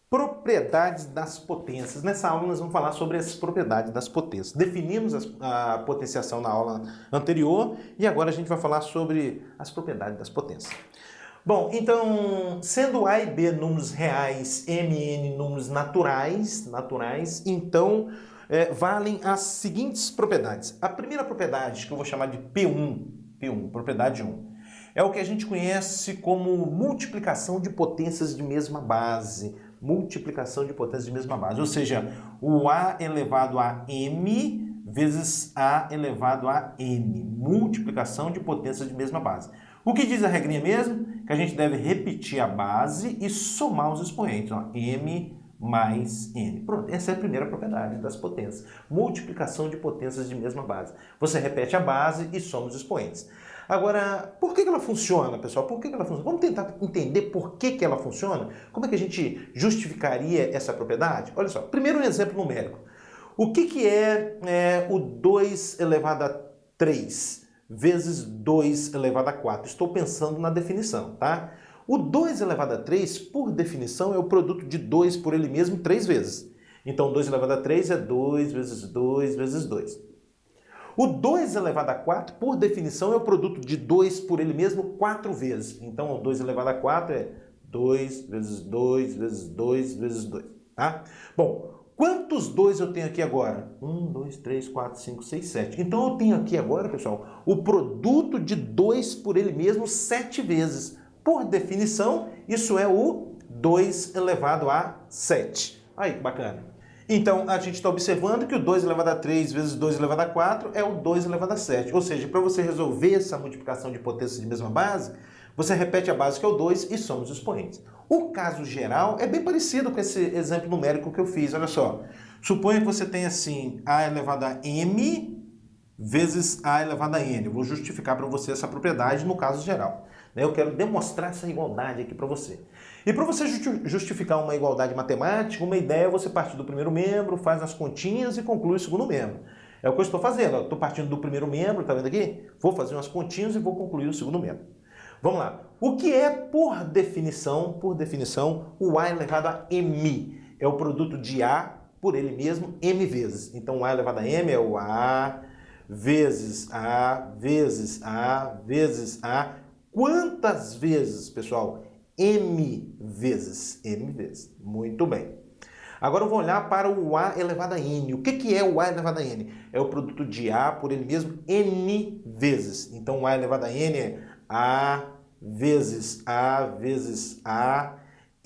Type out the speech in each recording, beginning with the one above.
Propriedades das potências. Nessa aula nós vamos falar sobre as propriedades das potências. Definimos a potenciação na aula anterior e agora a gente vai falar sobre as propriedades das potências. Bom, então, sendo A e B números reais, M e N números naturais, então valem as seguintes propriedades. A primeira propriedade, que eu vou chamar de P1, propriedade 1, é o que a gente conhece como multiplicação de potências de mesma base. Multiplicação de potências de mesma base, ou seja, o A elevado a M vezes A elevado a N. Multiplicação de potências de mesma base. O que diz a regrinha mesmo? Que a gente deve repetir a base e somar os expoentes. Ó, M mais N. Pronto, essa é a primeira propriedade das potências. Multiplicação de potências de mesma base. Você repete a base e soma os expoentes. Agora, por que ela funciona, pessoal? Por que ela funciona? Vamos tentar entender por que ela funciona? Como é que a gente justificaria essa propriedade? Olha só, primeiro um exemplo numérico. O que é o 2 elevado a 3 vezes 2 elevado a 4? Estou pensando na definição, tá? O 2 elevado a 3, por definição, é o produto de 2 por ele mesmo 3 vezes. Então, 2 elevado a 3 é 2 vezes 2 vezes 2. O 2 elevado a 4, por definição, é o produto de 2 por ele mesmo 4 vezes. Então, o 2 elevado a 4 é 2 vezes 2 vezes 2 vezes 2. Tá? Bom, quantos 2 eu tenho aqui agora? 1, 2, 3, 4, 5, 6, 7. Então, eu tenho aqui agora, pessoal, o produto de 2 por ele mesmo 7 vezes. Por definição, isso é o 2 elevado a 7. Aí, bacana. Então, a gente está observando que o 2 elevado a 3 vezes 2 elevado a 4 é o 2 elevado a 7. Ou seja, para você resolver essa multiplicação de potências de mesma base, você repete a base que é o 2 e soma os expoentes. O caso geral é bem parecido com esse exemplo numérico que eu fiz. Olha só, suponha que você tem assim, A elevado a M vezes A elevado a N. Eu vou justificar para você essa propriedade no caso geral. Eu quero demonstrar essa igualdade aqui para você. E para você justificar uma igualdade matemática, uma ideia é você partir do primeiro membro, faz as continhas e conclui o segundo membro. É o que eu estou fazendo. Eu estou partindo do primeiro membro, tá vendo aqui? Vou fazer umas continhas e vou concluir o segundo membro. Vamos lá. O que é, por definição, o A elevado a M? É o produto de A por ele mesmo M vezes. Então, o A elevado a M é o A vezes A vezes A vezes A. Quantas vezes, pessoal? M vezes. M vezes. Muito bem. Agora eu vou olhar para o A elevado a N. O que é o A elevado a N? É o produto de A por ele mesmo N vezes. Então o A elevado a N é A vezes A vezes A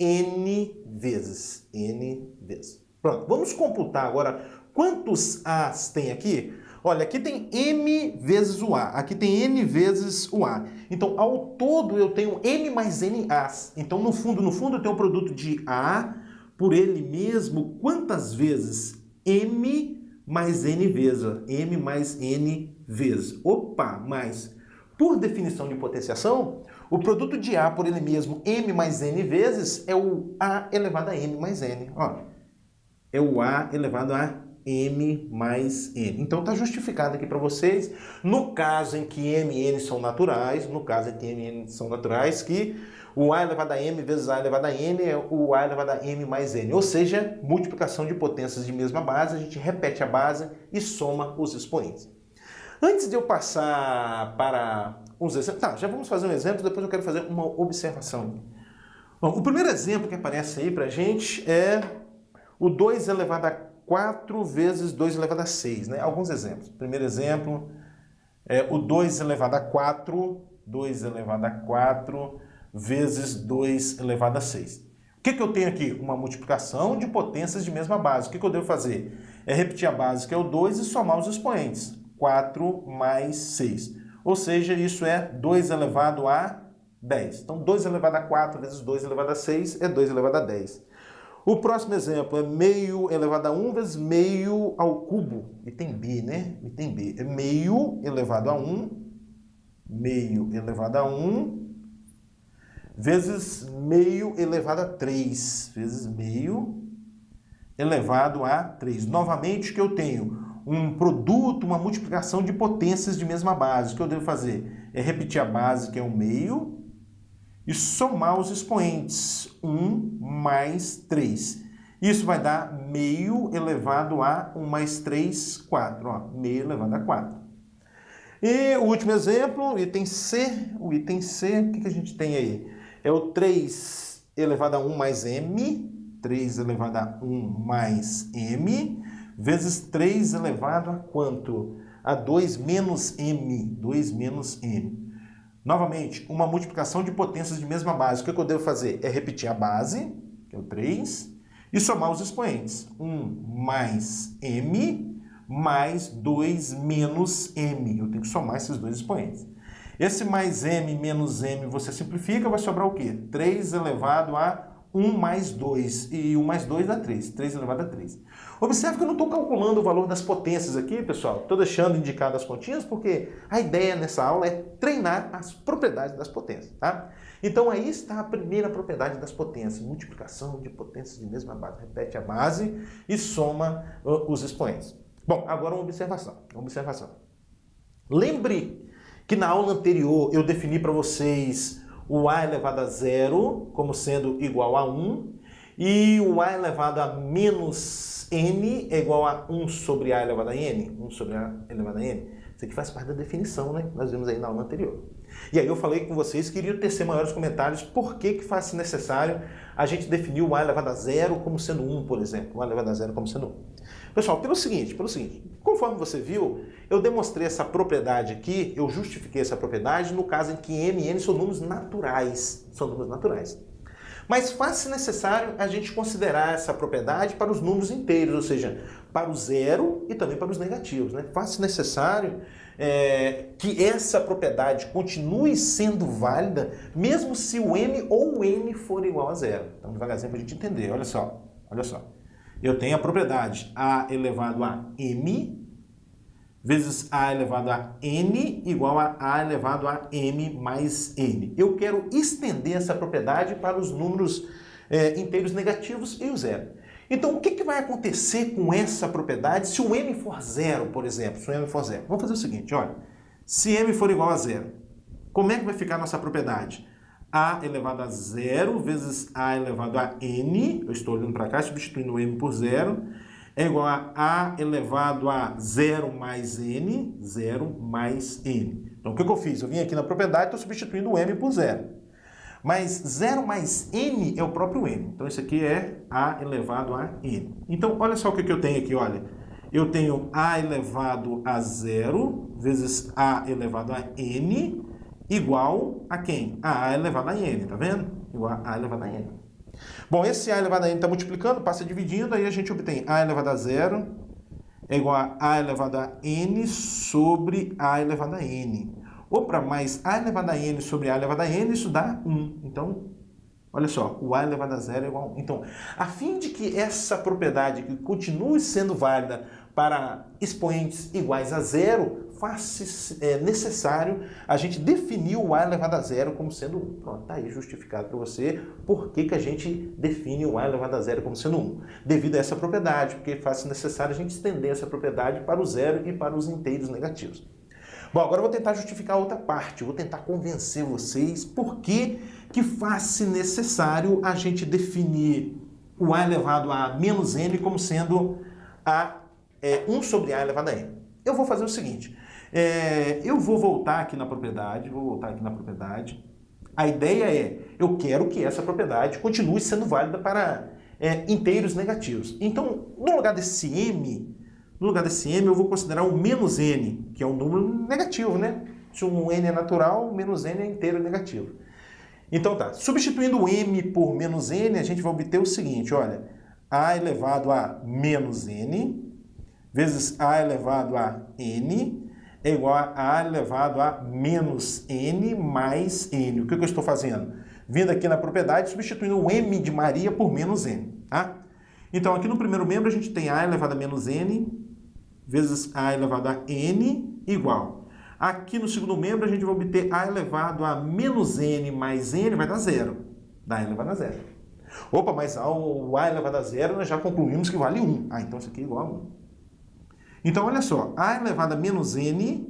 N vezes. N vezes. Pronto. Vamos computar agora quantos A's tem aqui? Olha, aqui tem M vezes o A, aqui tem N vezes o A. Então, ao todo, eu tenho M mais N A's. Então, no fundo, eu tenho o produto de A por ele mesmo, quantas vezes? M mais N vezes. M mais N vezes. Opa, mais. Por definição de potenciação, o produto de A por ele mesmo, M mais N vezes, é o A elevado a M mais N. Ó, é o A elevado a M mais N. Então está justificado aqui para vocês, no caso em que M e N são naturais, que o A elevado a M vezes A elevado a N é o A elevado a M mais N. Ou seja, multiplicação de potências de mesma base, a gente repete a base e soma os expoentes. Antes de eu passar para uns exemplos, tá, já vamos fazer um exemplo, depois eu quero fazer uma observação. Bom, o primeiro exemplo que aparece aí para a gente é o 2 elevado a 4 vezes 2 elevado a 6, né? Alguns exemplos. Primeiro exemplo é o 2 elevado a 4, 2 elevado a 4 vezes 2 elevado a 6. O que eu tenho aqui? Uma multiplicação de potências de mesma base. O que eu devo fazer? É repetir a base, que é o 2, e somar os expoentes. 4 mais 6. Ou seja, isso é 2 elevado a 10. Então, 2 elevado a 4 vezes 2 elevado a 6 é 2 elevado a 10. O próximo exemplo é meio elevado a 1 vezes meio ao cubo. E tem B, né? E tem B. É meio elevado a 1, vezes meio elevado a 3, vezes meio elevado a 3. Novamente, que eu tenho um produto, uma multiplicação de potências de mesma base. O que eu devo fazer? É repetir a base, que é o meio, e somar os expoentes, 1 mais 3. Isso vai dar meio elevado a 1 mais 3, 4. Ó, meio elevado a 4. E o último exemplo, item C. O item C, o que a gente tem aí? É o 3 elevado a 1 mais m, 3 elevado a 1 mais m, vezes 3 elevado a quanto? A 2 menos m. 2 menos m. Novamente, uma multiplicação de potências de mesma base. O que eu devo fazer? É repetir a base, que é o 3, e somar os expoentes. 1 mais m mais 2 menos m. Eu tenho que somar esses dois expoentes. Esse mais m menos m você simplifica, vai sobrar o quê? 3 elevado a 1 mais 2. E 1 mais 2 dá 3. 3 elevado a 3. Observe que eu não estou calculando o valor das potências aqui, pessoal. Estou deixando indicado as continhas porque a ideia nessa aula é treinar as propriedades das potências, tá? Então aí está a primeira propriedade das potências. Multiplicação de potências de mesma base. Repete a base e soma os expoentes. Bom, agora uma observação. Lembre que na aula anterior eu defini para vocês o a elevado a zero como sendo igual a 1 e o a elevado a menos n é igual a 1 sobre a elevado a n. 1 sobre a elevado a n. Isso aqui faz parte da definição, né? Nós vimos aí na aula anterior. E aí eu falei com vocês que iria tecer maiores comentários por que faz necessário a gente definir o a elevado a zero como sendo 1, por exemplo. O a elevado a zero como sendo 1. Pessoal, pelo seguinte, conforme você viu, eu demonstrei essa propriedade aqui, eu justifiquei essa propriedade no caso em que m e n são números naturais. Mas faz-se necessário a gente considerar essa propriedade para os números inteiros, ou seja, para o zero e também para os negativos, né? Faz-se necessário que essa propriedade continue sendo válida, mesmo se o m ou o n for igual a zero. Então, devagarzinho para a gente entender, olha só. Eu tenho a propriedade a elevado a m vezes a elevado a n igual a elevado a m mais n. Eu quero estender essa propriedade para os números inteiros negativos e o zero. Então, o que vai acontecer com essa propriedade se o m for zero, por exemplo? Se o m for zero. Vamos fazer o seguinte, olha. Se m for igual a zero, como é que vai ficar a nossa propriedade? A elevado a zero vezes a elevado a n, eu estou olhando para cá, substituindo o m por zero, é igual a elevado a 0 mais n, 0 mais n. Então, o que eu fiz? Eu vim aqui na propriedade e estou substituindo o m por zero. Mas 0 mais n é o próprio n. Então, isso aqui é a elevado a n. Então, olha só o que eu tenho aqui, olha. Eu tenho a elevado a 0 vezes a elevado a n igual a quem? A elevado a n, tá vendo? Igual a elevado a n. Bom, esse a elevado a n está multiplicando, passa dividindo, aí a gente obtém a elevado a 0 é igual a elevado a n sobre a elevado a n. Opa, mas a elevado a n sobre a elevado a n, isso dá 1. Então, olha só, o a elevado a 0 é igual a 1. Então, a fim de que essa propriedade continue sendo válida para expoentes iguais a 0, faz necessário a gente definir o a elevado a 0 como sendo 1. Pronto, está aí justificado para você por que a gente define o a elevado a 0 como sendo 1. Devido a essa propriedade, porque faz necessário a gente estender essa propriedade para o zero e para os inteiros negativos. Bom, agora eu vou tentar justificar outra parte, eu vou tentar convencer vocês por que faz necessário a gente definir o a elevado a menos n como sendo 1 sobre a elevado a n. Eu vou fazer o seguinte, eu vou voltar aqui na propriedade, A ideia é, eu quero que essa propriedade continue sendo válida para inteiros negativos. Então, no lugar desse m, eu vou considerar o menos n, que é um número negativo, né? Se um n é natural, o menos n é inteiro negativo. Então tá, substituindo o m por menos n, a gente vai obter o seguinte, olha, a elevado a menos n vezes a elevado a n é igual a elevado a menos n mais n. O que eu estou fazendo? Vindo aqui na propriedade, substituindo o m de Maria por menos n, tá? Então, aqui no primeiro membro, a gente tem a elevado a menos n vezes a elevado a n igual. Aqui no segundo membro, a gente vai obter a elevado a menos n mais n, vai dar 0. Dá a elevado a 0. Opa, mas o a elevado a 0, nós já concluímos que vale 1. Então isso aqui é igual a 1. Então, olha só, a elevado a menos n,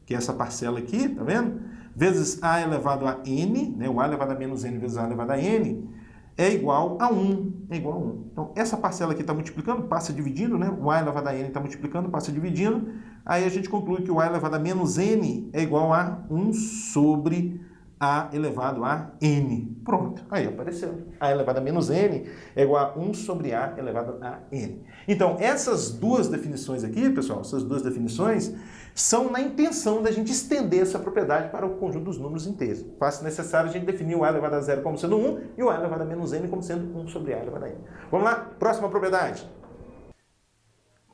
que é essa parcela aqui, tá vendo? vezes a elevado a n, né? O a elevado a menos n vezes a elevado a n, é igual a 1. É igual a 1. Então, essa parcela aqui está multiplicando, passa dividindo, né? O a elevado a n está multiplicando, passa dividindo. Aí a gente conclui que o a elevado a menos n é igual a 1 sobre a elevado a n. Pronto, aí apareceu. A elevado a menos n é igual a 1 sobre a elevado a n. Então, essas duas definições aqui, pessoal, essas duas definições são na intenção da gente estender essa propriedade para o conjunto dos números inteiros. Faz necessário a gente definir o a elevado a zero como sendo 1 e o a elevado a menos n como sendo 1 sobre a elevado a n. Vamos lá? Próxima propriedade.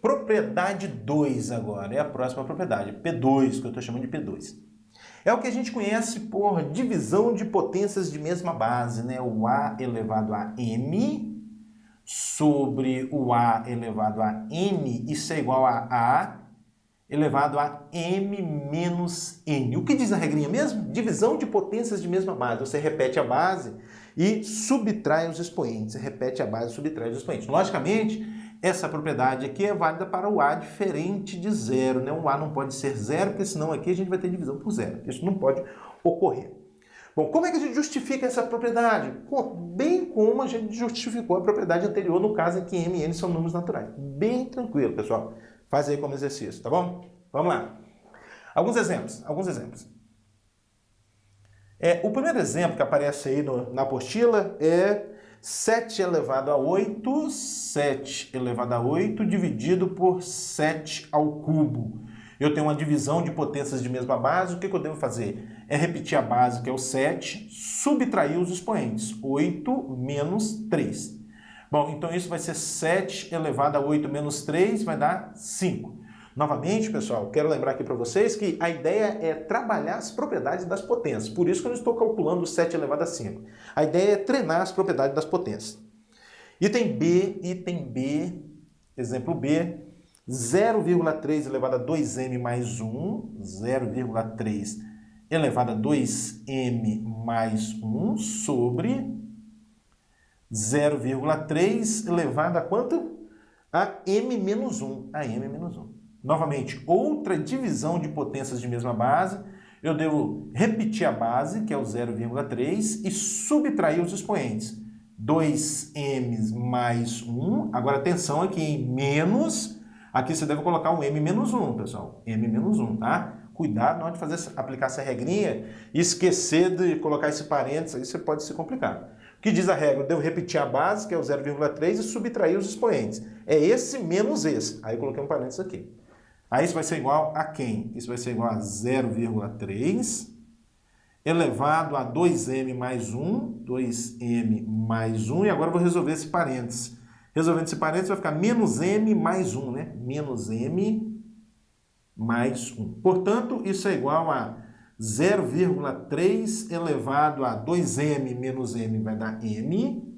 Propriedade 2 agora, é a próxima propriedade, P2, que eu estou chamando de P2. É o que a gente conhece por divisão de potências de mesma base, né? O a elevado a m sobre o a elevado a n, isso é igual a elevado a m menos n. O que diz a regrinha mesmo? Divisão de potências de mesma base. Você repete a base e subtrai os expoentes. Você repete a base e subtrai os expoentes. Logicamente, essa propriedade aqui é válida para o a diferente de zero, né? O a não pode ser zero, porque senão aqui a gente vai ter divisão por zero. Isso não pode ocorrer. Bom, como é que a gente justifica essa propriedade? Bem como a gente justificou a propriedade anterior, no caso em que m e n são números naturais. Bem tranquilo, pessoal. Faz aí como exercício, tá bom? Vamos lá. Alguns exemplos. O primeiro exemplo que aparece aí na apostila é 7 elevado a 8, 7 elevado a 8 dividido por 7 ao cubo. Eu tenho uma divisão de potências de mesma base, o que eu devo fazer? É repetir a base, que é o 7, subtrair os expoentes, 8 menos 3. Bom, então isso vai ser 7 elevado a 8 menos 3, vai dar 5. Novamente, pessoal, quero lembrar aqui para vocês que a ideia é trabalhar as propriedades das potências. Por isso que eu não estou calculando o 7 elevado a 5. A ideia é treinar as propriedades das potências. Item B, exemplo B, 0,3 elevado a 2m mais 1, 0,3 elevado a 2m mais 1 sobre 0,3 elevado a quanto? A m menos 1. A m menos 1. Novamente, outra divisão de potências de mesma base. Eu devo repetir a base, que é o 0,3, e subtrair os expoentes. 2m mais 1. Agora, atenção aqui, em menos. Aqui você deve colocar um m menos 1, pessoal. M menos 1, tá? Cuidado na hora de aplicar essa regrinha e esquecer de colocar esse parênteses, aí você pode se complicar. O que diz a regra? Eu devo repetir a base, que é o 0,3, e subtrair os expoentes. É esse menos esse. Aí eu coloquei um parênteses aqui. Aí isso vai ser igual a quem? Isso vai ser igual a 0,3 elevado a 2m mais 1, 2m mais 1, e agora eu vou resolver esse parênteses. Resolvendo esse parênteses vai ficar menos m mais 1, né? Menos m mais 1. Portanto, isso é igual a 0,3 elevado a 2m menos m vai dar m,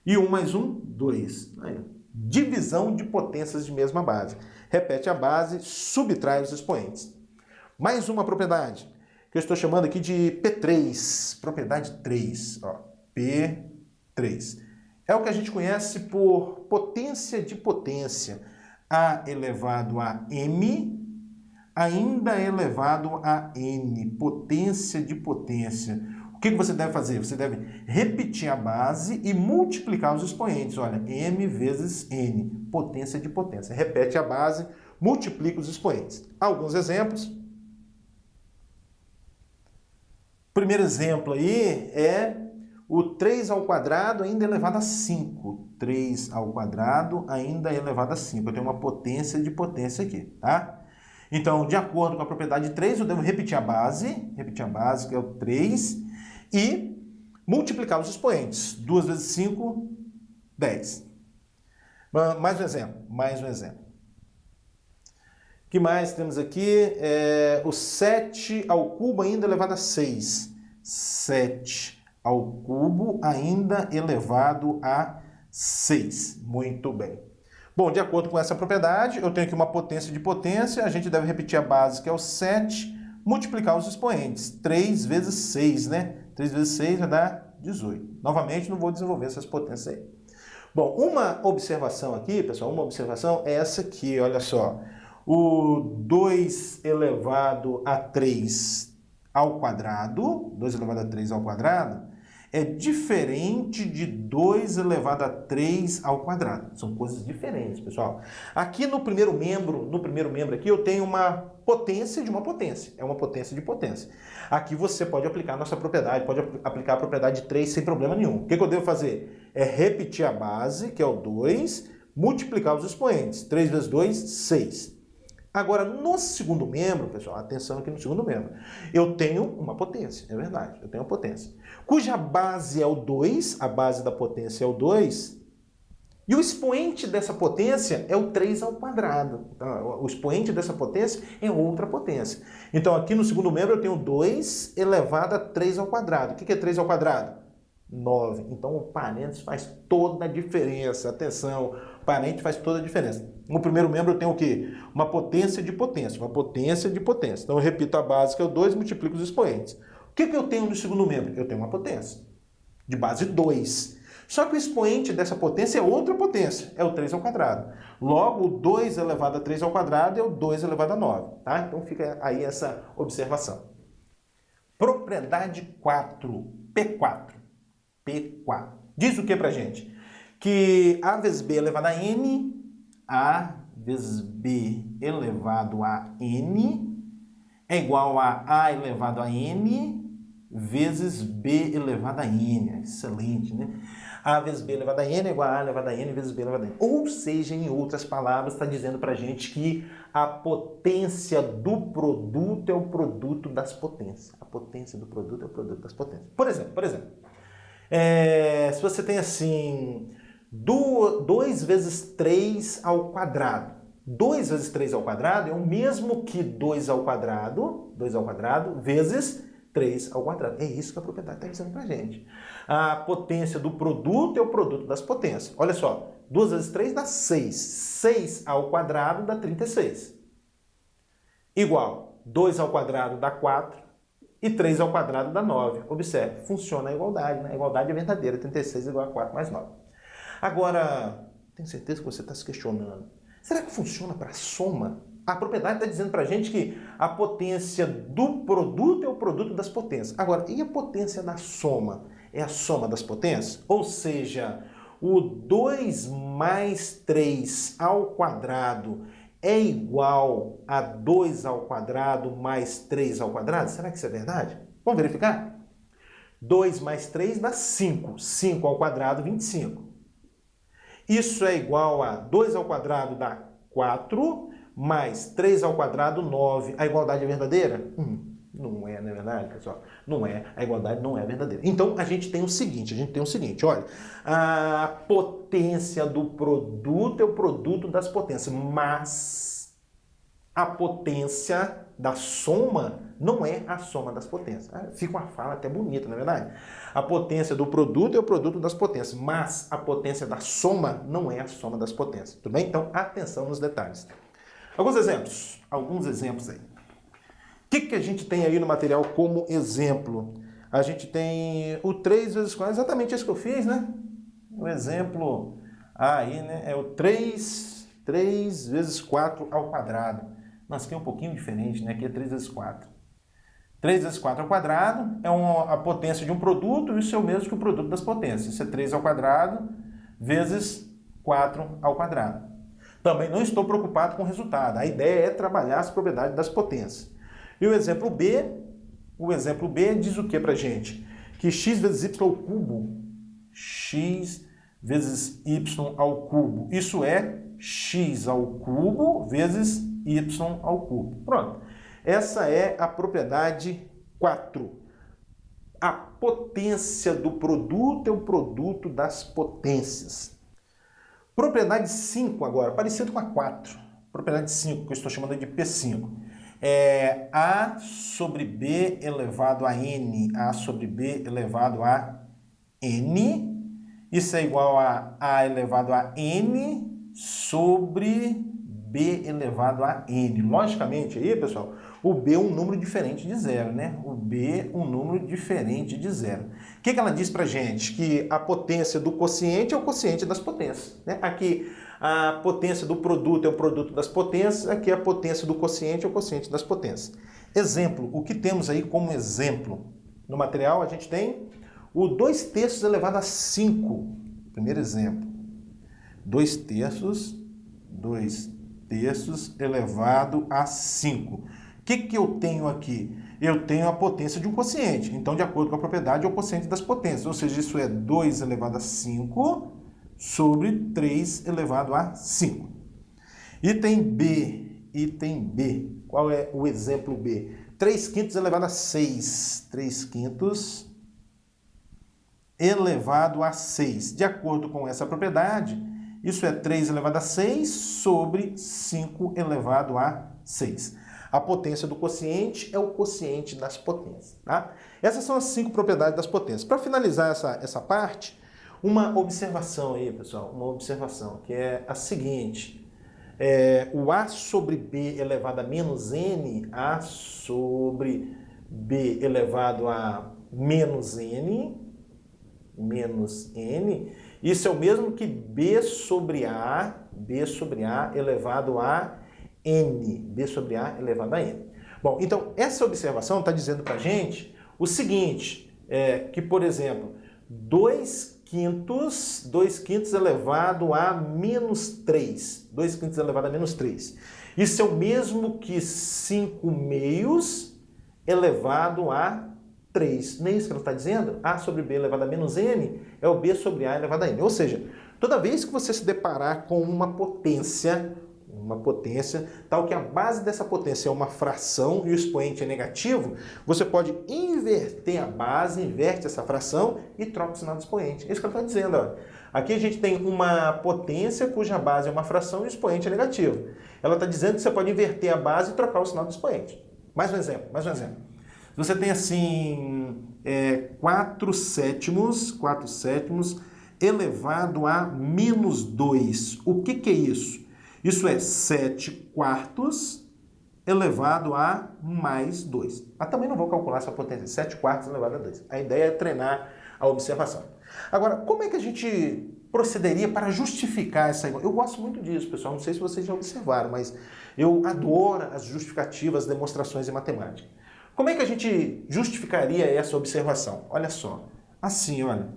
e 1 mais 1, 2. Aí, divisão de potências de mesma base. Repete a base, subtrai os expoentes. Mais uma propriedade, que eu estou chamando aqui de P3, propriedade 3, ó, P3. É o que a gente conhece por potência de potência. A elevado a m ainda elevado a n, potência de potência. O que você deve fazer? Você deve repetir a base e multiplicar os expoentes. Olha, m vezes n, potência de potência. Repete a base, multiplica os expoentes. Alguns exemplos. Primeiro exemplo aí é o 3 ao quadrado ainda elevado a 5. 3 ao quadrado ainda elevado a 5. Eu tenho uma potência de potência aqui, tá? Então, de acordo com a propriedade 3, eu devo repetir a base, que é o 3, e multiplicar os expoentes. 2 vezes 5, 10. Mais um exemplo. O que mais temos aqui? O 7 ao cubo ainda elevado a 6. 7 ao cubo ainda elevado a 6. Muito bem. Bom, de acordo com essa propriedade, eu tenho aqui uma potência de potência, a gente deve repetir a base, que é o 7, multiplicar os expoentes. 3 vezes 6, né? 3 vezes 6 vai dar 18. Novamente, não vou desenvolver essas potências aí. Bom, uma observação aqui, pessoal, é essa aqui, olha só. O 2 elevado a 3 ao quadrado, 2 elevado a 3 ao quadrado, é diferente de 2 elevado a 3 ao quadrado. São coisas diferentes, pessoal. Aqui no primeiro membro aqui, eu tenho uma potência de uma potência. É uma potência de potência. Aqui você pode aplicar a nossa propriedade, pode aplicar a propriedade de 3 sem problema nenhum. O que eu devo fazer? É repetir a base, que é o 2, multiplicar os expoentes. 3 vezes 2, 6. Agora, no segundo membro, pessoal, atenção aqui no segundo membro, eu tenho uma potência, é verdade, eu tenho uma potência, cuja base é o 2, a base da potência é o 2, e o expoente dessa potência é o 3 ao quadrado. Então, o expoente dessa potência é outra potência. Então, aqui no segundo membro eu tenho 2 elevado a 3 ao quadrado. O que é 3 ao quadrado? 9. Então, o parênteses faz toda a diferença. Atenção, o parênteses faz toda a diferença. No primeiro membro eu tenho o quê? Uma potência de potência. Uma potência de potência. Então, eu repito a base, que é o 2, multiplico os expoentes. O que eu tenho no segundo membro? Eu tenho uma potência de base 2. Só que o expoente dessa potência é outra potência. É o 3 ao quadrado. Logo, o 2 elevado a 3 ao quadrado é o 2 elevado a 9. Tá? Então, fica aí essa observação. Propriedade 4. P4. P4. Diz o que pra gente? Que A vezes B elevado a N, A vezes B elevado a N é igual a A elevado a N vezes B elevado a N. Excelente, né? A vezes B elevado a N é igual a A elevado a N vezes B elevado a N. Ou seja, em outras palavras, está dizendo pra gente que a potência do produto é o produto das potências. A potência do produto é o produto das potências. Por exemplo, se você tem assim, 2 vezes 3 ao quadrado. 2 vezes 3 ao quadrado é o mesmo que 2 ao quadrado vezes 3 ao quadrado. É isso que a propriedade está dizendo pra gente. A potência do produto é o produto das potências. Olha só, 2 vezes 3 dá 6. 6 ao quadrado dá 36. Igual, 2 ao quadrado dá 4. E 3 ao quadrado dá 9. Observe, funciona a igualdade, né? A igualdade é verdadeira, 36 igual a 4 mais 9. Agora, tenho certeza que você está se questionando. Será que funciona para a soma? A propriedade está dizendo para a gente que a potência do produto é o produto das potências. Agora, e a potência da soma? É a soma das potências? Ou seja, o 2 mais 3 ao quadrado é igual a 2 ao quadrado mais 3 ao quadrado? Será que isso é verdade? Vamos verificar? 2 mais 3 dá 5. 5 ao quadrado, 25. Isso é igual a 2 ao quadrado dá 4, mais 3 ao quadrado, 9. A igualdade é verdadeira? Não é, não é verdade, pessoal? Não é, a igualdade não é verdadeira. Então, a gente tem o seguinte, olha, a potência do produto é o produto das potências, mas a potência da soma não é a soma das potências. Fica uma fala até bonita, não é verdade? A potência do produto é o produto das potências, mas a potência da soma não é a soma das potências, tudo bem? Então, atenção nos detalhes. Alguns exemplos aí. O que a gente tem aí no material como exemplo? A gente tem o 3 vezes 4, exatamente isso que eu fiz, né? O exemplo aí, né? É o 3 vezes 4 ao quadrado. Nossa, aqui é um pouquinho diferente, né? Aqui é 3 vezes 4. 3 vezes 4 ao quadrado é a potência de um produto, e isso é o mesmo que o produto das potências. Isso é 3 ao quadrado vezes 4 ao quadrado. Também não estou preocupado com o resultado. A ideia é trabalhar as propriedades das potências. E o exemplo B diz o que pra gente? Que x vezes y ao cubo, x vezes y ao cubo, isso é x ao cubo vezes y ao cubo. Pronto. Essa é a propriedade 4. A potência do produto é o produto das potências. Propriedade 5 agora, parecido com a 4. Propriedade 5, que eu estou chamando de P5. É A sobre B elevado a N. A sobre B elevado a N. Isso é igual a A elevado a N sobre B elevado a N. Logicamente aí, pessoal, o B é um número diferente de zero, né? O B é um número diferente de zero. O que ela diz pra gente? Que a potência do quociente é o quociente das potências, né? Aqui a potência do produto é o produto das potências, aqui a potência do quociente é o quociente das potências. Exemplo, o que temos aí como exemplo? No material a gente tem o 2/3 elevado a 5. Primeiro exemplo. 2/3 elevado a 5. O que eu tenho aqui? Eu tenho a potência de um quociente. Então, de acordo com a propriedade, é o quociente das potências. Ou seja, isso é 2 elevado a 5 sobre 3 elevado a 5. Item B. Qual é o exemplo B? 3/5 elevado a 6. 3/5 elevado a 6. De acordo com essa propriedade, isso é 3 elevado a 6 sobre 5 elevado a 6. A potência do quociente é o quociente das potências. Tá? Essas são as 5 propriedades das potências. Para finalizar essa parte, uma observação aí, pessoal, uma observação, que é a seguinte. O A sobre B elevado a menos N, A sobre B elevado a menos N, isso é o mesmo que B sobre A elevado a N, B sobre A elevado a N. Bom, então essa observação está dizendo para a gente o seguinte, que, por exemplo, 2/5 elevado a menos 3. 2/5 elevado a menos 3. Isso é o mesmo que 5/2 elevado a 3. Não é isso que ela está dizendo? A sobre B elevado a menos N é o B sobre A elevado a N. Ou seja, toda vez que você se deparar com uma potência tal que a base dessa potência é uma fração e o expoente é negativo, você pode inverter a base, inverte essa fração e troca o sinal do expoente. É isso que ela está dizendo. Ó. Aqui a gente tem uma potência cuja base é uma fração e o expoente é negativo. Ela está dizendo que você pode inverter a base e trocar o sinal do expoente. Mais um exemplo. Você tem assim 4/7 elevado a menos 2. O que é isso? Isso é 7/4 elevado a mais 2. Mas também não vou calcular essa potência, 7/4 elevado a 2. A ideia é treinar a observação. Agora, como é que a gente procederia para justificar essa igualdade? Eu gosto muito disso, pessoal. Não sei se vocês já observaram, mas eu adoro as justificativas, demonstrações em matemática. Como é que a gente justificaria essa observação? Olha só, assim, olha,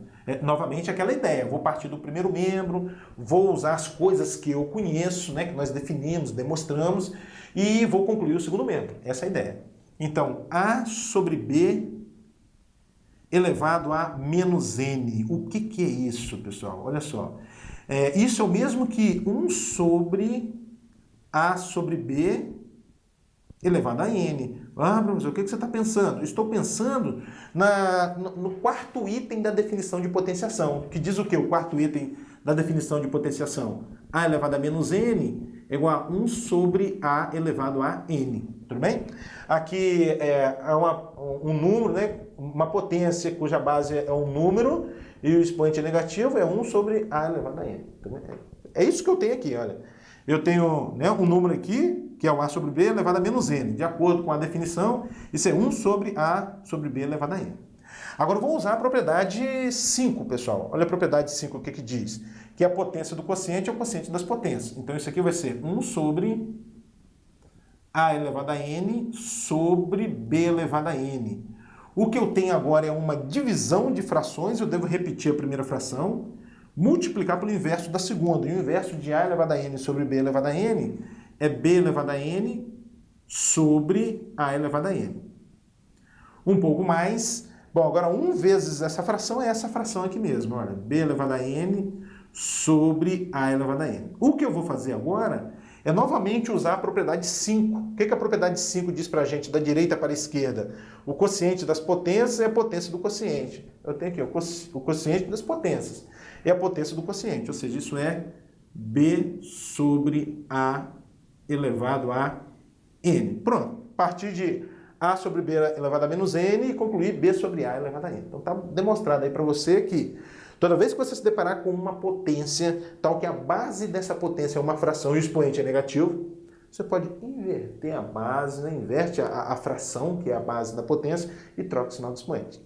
novamente aquela ideia, vou partir do primeiro membro, vou usar as coisas que eu conheço, né, que nós definimos, demonstramos, e vou concluir o segundo membro, essa é a ideia. Então, A sobre B elevado a menos N. O que é isso, pessoal? Olha só, isso é o mesmo que 1 sobre A sobre B elevado a N. Ah, professor, o que você está pensando? Estou pensando no quarto item da definição de potenciação, que diz o quê? O quarto item da definição de potenciação. A elevado a menos N é igual a 1 sobre A elevado a N. Tudo bem? Aqui é um número, né? Uma potência cuja base é um número e o expoente é negativo, é 1 sobre A elevado a N. É isso que eu tenho aqui, olha. Eu tenho, né, um número aqui, que é o A sobre B elevado a menos N. De acordo com a definição, isso é 1 sobre A sobre B elevado a N. Agora eu vou usar a propriedade 5, pessoal. Olha a propriedade 5, o que diz? Que a potência do quociente é o quociente das potências. Então isso aqui vai ser 1 sobre A elevado a N sobre B elevado a N. O que eu tenho agora é uma divisão de frações, eu devo repetir a primeira fração, multiplicar pelo inverso da segunda. E o inverso de A elevado a N sobre B elevado a N é B elevado a N sobre A elevado a N. Um pouco mais. Bom, agora 1 vezes essa fração é essa fração aqui mesmo. Olha, B elevado a N sobre A elevado a N. O que eu vou fazer agora é novamente usar a propriedade 5. O que a propriedade 5 diz para a gente da direita para a esquerda? O quociente das potências é a potência do quociente. Eu tenho aqui o quociente das potências. É a potência do quociente, ou seja, isso é B sobre A elevado a N. Pronto, a partir de A sobre B elevado a menos N e concluir B sobre A elevado a N. Então está demonstrado aí para você que toda vez que você se deparar com uma potência, tal que a base dessa potência é uma fração e o expoente é negativo, você pode inverter a base, né? Inverte a fração, que é a base da potência, e troca o sinal do expoente.